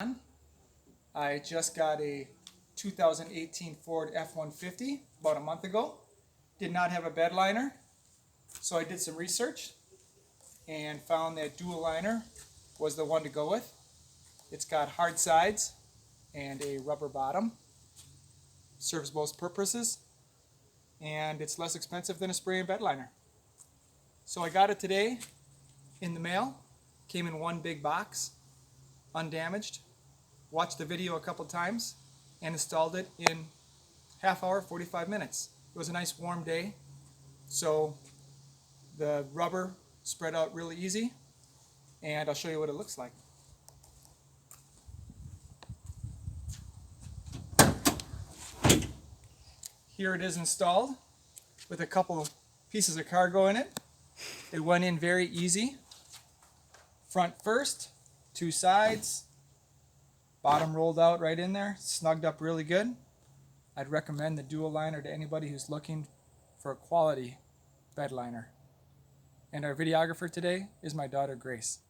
I just got a 2018 Ford F-150 about a month ago. Did not have a bed liner, so I did some research and found that DualLiner was the one to go with. It's got hard sides and a rubber bottom. Serves both purposes, and it's less expensive than a spray and bed liner. So I got it today in the mail. Came in one big box, undamaged. Watched the video a couple times and installed it in half hour, 45 minutes. It was a nice warm day, so the rubber spread out really easy, and I'll show you what it looks like. Here it is installed with a couple of pieces of cargo in it. It went in very easy. Front first, two sides, bottom rolled out right in there, snugged up really good. I'd recommend the DualLiner to anybody who's looking for a quality bed liner. And our videographer today is my daughter Grace.